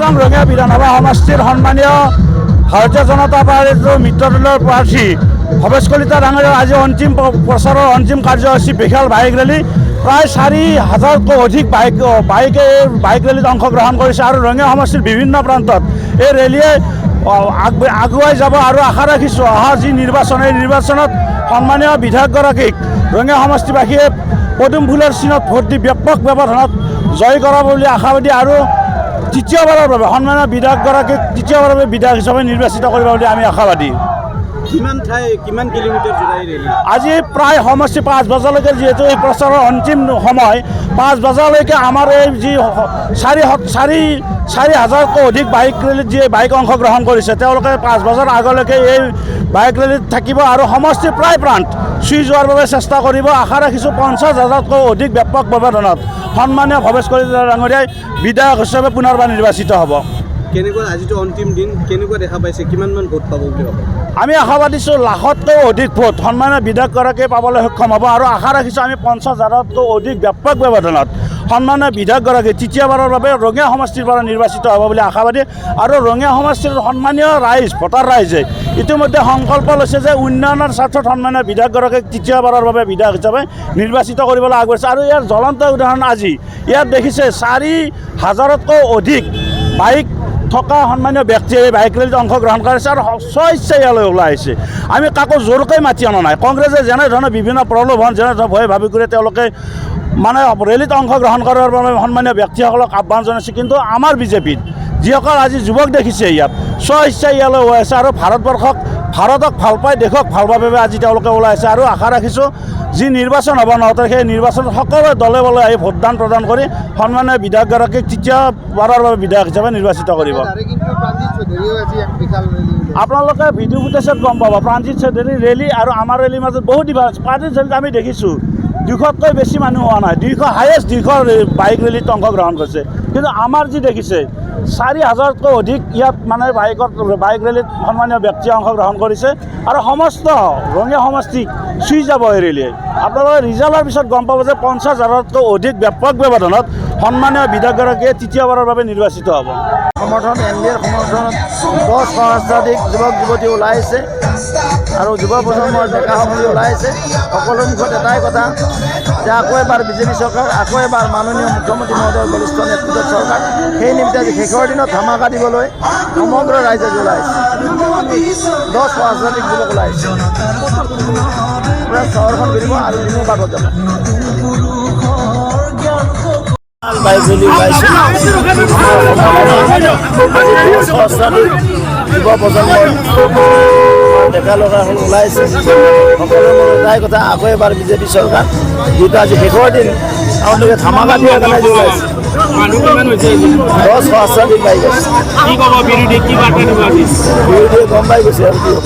নং ৰঙিয়া বিধানসভা সমষ্টিৰ সন্মানীয় ভাৰতীয় জনতা পাৰ্টিৰ মিত্ৰদলৰ প্ৰাৰ্থী ভৱেশ কলিতা ডাঙৰীয়াৰ আজি অন্তিম প্ৰচাৰৰ অন্তিম কাৰ্যসূচী বিশাল বাইক ৰেলী প্ৰায় 4,000তকৈ অধিক বাইক ৰেলীত অংশগ্ৰহণ কৰিছে আৰু ৰঙিয়া সমষ্টিৰ বিভিন্ন প্ৰান্তত এই ৰেলীয়ে আগুৱাই যাব আৰু আশা ৰাখিছোঁ অহা যি নিৰ্বাচন এই নিৰ্বাচনত সন্মানীয় বিধায়কগৰাকীক ৰঙিয়া সমষ্টিবাসীয়ে পদুম ফুলৰ চিনত ভোট দি ব্যাপক ব্যৱধানত জয় কৰাব বুলি আশাবাদী আৰু তৃতীয়বাৰৰ বাবে সন্মানীয় বিধায়কগৰাকীক তৃতীয়বাৰৰ বাবে বিধায়ক হিচাপে নিৰ্বাচিত কৰিব বুলি আমি আশাবাদী। কিমান কিলোমিটাৰ জোৰাই ৰেলী? আজি প্ৰায় সমষ্টি 5 বজালৈকে যিহেতু এই প্ৰচাৰৰ অন্তিম সময় 5 বজালৈকে আমাৰ এই যি 4,000তকৈ অধিক বাইক ৰেলীত যি বাইক অংশগ্ৰহণ কৰিছে তেওঁলোকে 5 বজাৰ আগলৈকে এই বাইক ৰেলীত থাকিব আৰু সমষ্টিৰ প্ৰায় প্ৰান্ত চুই যোৱাৰ বাবে চেষ্টা কৰিব। আশা ৰাখিছোঁ 50,000তকৈ অধিক ব্যাপক ব্যৱধানত সন্মানীয় ভৱেশ কলিতা ডাঙৰীয়াই বিধায়ক হিচাপে পুনৰবাৰ নিৰ্বাচিত হ'ব। কেনেকুৱা আজিতো অন্তিম দিন কেনেকুৱা দেখা পাইছে কিমানমান ভোট পাব বুলি ভাবে? আমি আশাবাদীছোঁ লাখতকৈ অধিক ভোট সন্মানীয় বিধায়কগৰাকীয়ে পাবলৈ সক্ষম হ'ব আৰু আশা ৰাখিছোঁ আমি 50,000তকৈ অধিক ব্যাপক ব্যৱধানত সন্মানীয় বিধায়কগৰাকী তৃতীয়বাৰৰ বাবে ৰঙিয়া সমষ্টিৰ পৰা নিৰ্বাচিত হ'ব বুলি আশাবাদী আৰু ৰঙিয়া সমষ্টিৰ সন্মানীয় ভোটাৰ ৰাইজে ইতিমধ্যে সংকল্প লৈছে যে উন্নয়নৰ স্বাৰ্থত সন্মানীয় বিধায়কগৰাকীক তৃতীয়বাৰৰ বাবে বিধায়ক হিচাপে নিৰ্বাচিত কৰিবলৈ আগবাঢ়িছে আৰু ইয়াৰ জ্বলন্ত উদাহৰণ আজি ইয়াত দেখিছে 4,000তকৈ অধিক বাইক থকা সন্মানীয় ব্যক্তিয়ে এই বাইক ৰেলীত অংশগ্ৰহণ কৰিছে আৰু স্বইচ্ছাই ইয়ালৈ ওলাই আহিছে। আমি কাকো জোৰকৈ মাতি অনা নাই। কংগ্ৰেছে যেনেধৰণৰ বিভিন্ন প্ৰলোভন যেনেধৰণৰ ভয় ভাবি কৰি তেওঁলোকে মানে ৰেলীত অংশগ্ৰহণ কৰাৰ বাবে সন্মানীয় ব্যক্তিসকলক আহ্বান জনাইছে, কিন্তু আমাৰ বিজেপিত যিসকল আজি যুৱক দেখিছে ইয়াত স্বইচ্ছাই ইয়ালৈ ওলাই আছে আৰু ভাৰতক ভাল পাই দেশক ভাল পাই বাবে আজি তেওঁলোকে ওলাই আছে আৰু আশা ৰাখিছোঁ যি নিৰ্বাচন হ'ব 9 তাৰিখে সেই নিৰ্বাচনত সকলোৱে দলে বলে আহি ভোটদান প্ৰদান কৰি সন্মানীয় বিধায়কগৰাকীক তৃতীয়বাৰৰ বাবে বিধায়ক হিচাপে নিৰ্বাচিত কৰিব। আপোনালোকে ভিডিঅ' ফুটেজত গম পাব প্ৰাণজিৎ চৌধুৰীৰ ৰেলী আৰু আমাৰ ৰেলীৰ মাজত বহুত ডিফাৰেঞ্চ। প্ৰাণজিৎ চৌধুৰীক আমি দেখিছোঁ 200তকৈ বেছি মানুহ হোৱা নাই, হায়েষ্ট 200 বাইক ৰেলীত অংশগ্ৰহণ কৰিছে, কিন্তু আমাৰ যি দেখিছে 4,000তকৈ অধিক ইয়াত মানে বাইক ৰেলীত সন্মানীয় ব্যক্তিয়ে অংশগ্ৰহণ কৰিছে আৰু সমস্ত ৰঙিয়া সমষ্টিক চুই যাব এই ৰেলীয়ে। আপোনালোকে ৰিজাল্টৰ পিছত গম পাব যে 50,000তকৈ অধিক ব্যাপক ব্যৱধানত সন্মানীয় বিধায়কগৰাকীয়ে তৃতীয়বাৰৰ বাবে নিৰ্বাচিত হ'ব। সমৰ্থন NDAৰ সমৰ্থনত 10 সহস্ৰাধিক যুৱক যুৱতী ওলাই আহিছে আৰু যুৱ প্ৰজন্মৰ ডেকা শক্তি ওলাই আহিছে। সকলোৰ মুখত এটাই কথা যে আকৌ এবাৰ বিজেপি চৰকাৰ, আকৌ এবাৰ মাননীয় মুখ্যমন্ত্ৰী মহোদয়ৰ বলিষ্ঠ নেতৃত্বত চৰকাৰ। সেই নিমিত্তে আজি শেষৰ দিনত ধামাকা দিবলৈ সমগ্ৰ ৰাইজে ওলাই আহিছে। 10 সহস্ৰাধিক যুৱক ওলাই আহিছে। পুৰা চহৰখন ঘূৰিব আৰু দিনো বাটত যাব। বাইক ৰেলী ওলাইছে যুৱ প্ৰজন্মৰ ডেকা ল'ৰাসকল ওলাইছে। সকলোৰে মনত এটাই কথা আকৌ এবাৰ বিজেপি চৰকাৰ, যিহেতু আজি শেষৰ দিন আপোনালোকে ধামাকা দিয়াৰ কাৰণে ওলাইছে। 10 সহস্ৰাধিক বাইক আছে। বিৰোধীয়ে গম পাই গৈছে আৰু কি হ'ব।